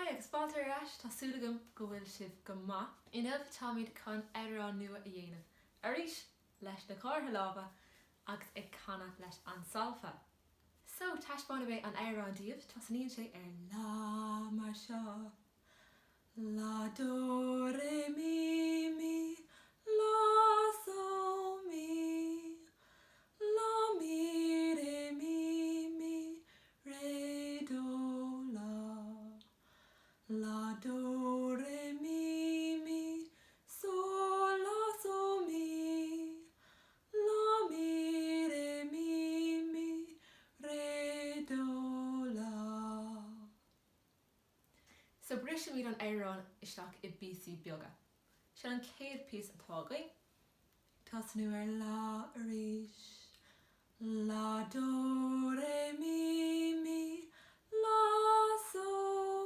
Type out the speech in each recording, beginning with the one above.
agus báiltear ais tásúlagam go bhfuil sibh go maith inamh táimid chun amhrán nua a dhéanamh arís leis na comhartha lámha agus ag Canadh leis an Solfa. So taispeána bheith an amhrán díobh tosaníonn sé lá mar seo. La do re mi mi la so mi la mi re mi mi re do la la do re mi mi so la so mi la mi re mi mi re do la. So brisise míad an amhrán isteach I BC beaga. Sin an céad piece atá againn. Tasnú lá arís. La do re mi mi la so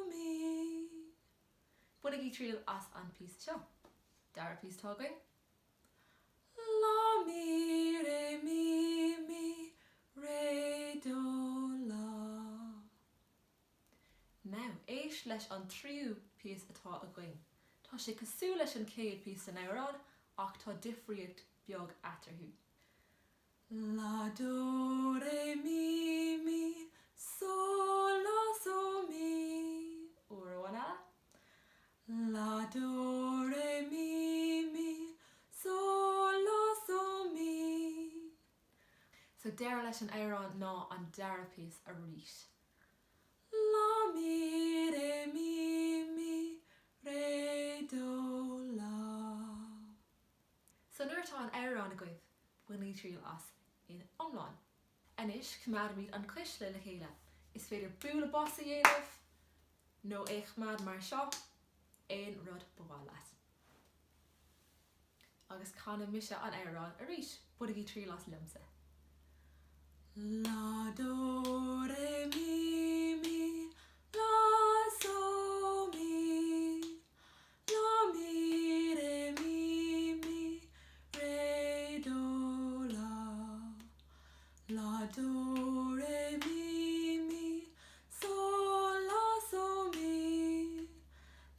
mi. Bunig í tríal as an piece seo. Dar piece tá againn. La mi re mi mi re do la. Now, éis leis an tríú piece atá againn. Tá sé cosú leis an céad piece an amhrán ach tá difriocht beag atarthú. La do re mi mi so la so mi. Uair bhain eile. La do re mi mi so la so mi. So deire leis an amhrán ná an dara piece arís. La mi re mi mi re do la. So nuair atá an amhrán agaibh, buin í tríal as in Amhrán. Anis coimeád míad an cuisle le chéile. Is féidir búla bos a dhéanamh, nó éachmad mar seo, éon rud bháil leat. Agus chana mise an amhrán arís, bunig í tríal as liomsa. La do re mi mi la so mi la mi re mi mi re do la la do re mi mi so la so mi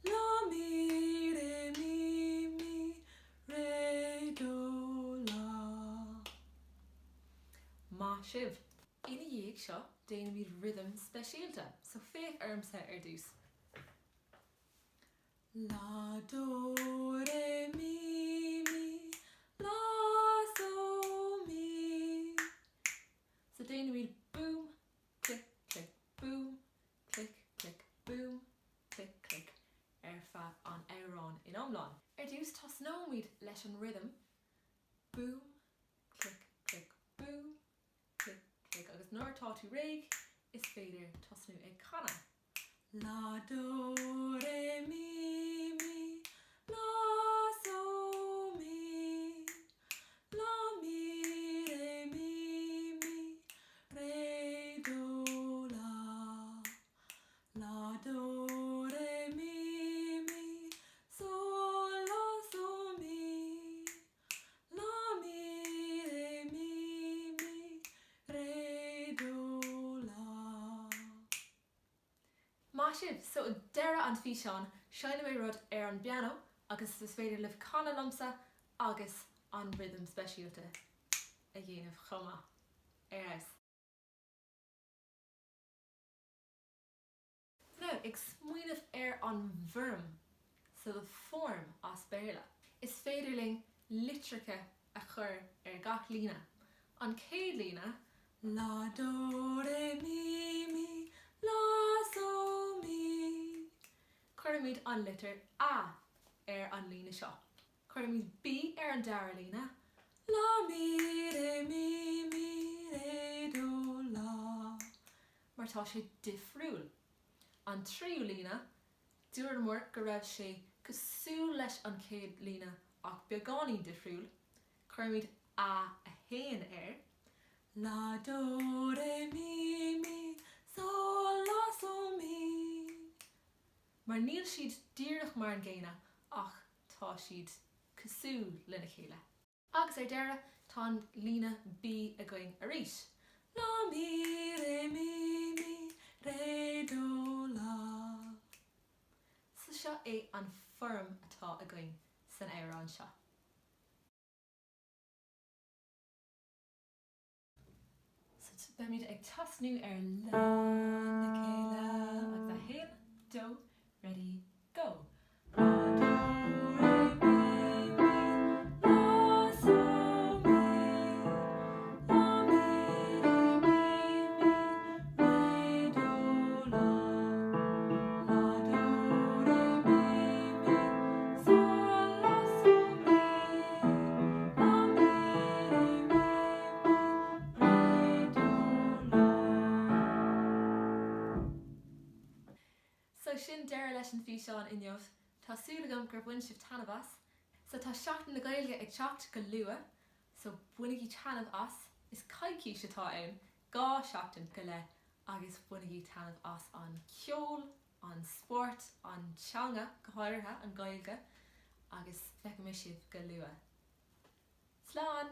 la mi re mi mi re do la. Má sibh. Ina dhiadh seo déanfaimid Rithim speisialta, so féach ormsa dús. La do re mi mi la so mi. So déanfaimid boom, click, click, boom, click, click, boom, click, click fa an amhrán in Amhrán. Dús tasnóid leis an rhythm boom, click, click, boom, click, click, agus nuair atá tú réig is féidir tasnú ag Canadh. La do re mi mi la so mi la mi re mi mi re do la la do re mi mi so la so mi la mi re mi mi re do la. Má sibh, so deire an físeán seanna mé rud an bpianó agus is féidir libh Canadh lomsa agus an rhythm speisialta a dhéanamh chuma as. Now, ag smaoinemh an bhirm, so the Foirm as Béarla, is féidirling litricha a chur gach Líne. An céad Líne, la do re mi mi la so mi. Cuireamid an litir A an Líne seo. Cuireamid B an dara Líne, la mi re mi mi re do la. Mar tá sé difriúil. An tríú Líne, dúir mór go raibh sé cosú leis an céad Líne ach beagánaí difriúil. Cuireamid A héan la do re mi mi so la so mi. Mar níl siad díreach mar an ggéine ach tá siad cosú lena chéile. Agus deire tá Líne B againn arís. La mi re do la. é an foirm atá againn san Amhrán seo? So ba míad ag tasnú ar lá na chéile agus a haon, do, ready, go. Lá, do, ré, mi, lá, sol, mi, lá, mi, ré, mi, ré, do, lá. Lá, do, ré, mi, sol, lá, sol, mi, lá, mi, ré, mi, ré, do, lá. So sin deir leis an físeán inniu, tá súlagam gur buin sibh tanmh as, so tá seachtain na Gaeilge ag teacht go luath, so bunaigh tanmh as, is caiicí setá ann, gá seachtain go le, agus bunaigh tanmh as an ceol, an sport, an teanga comhartha an Gaeilge, agus feicimid sibh go luath. Slán!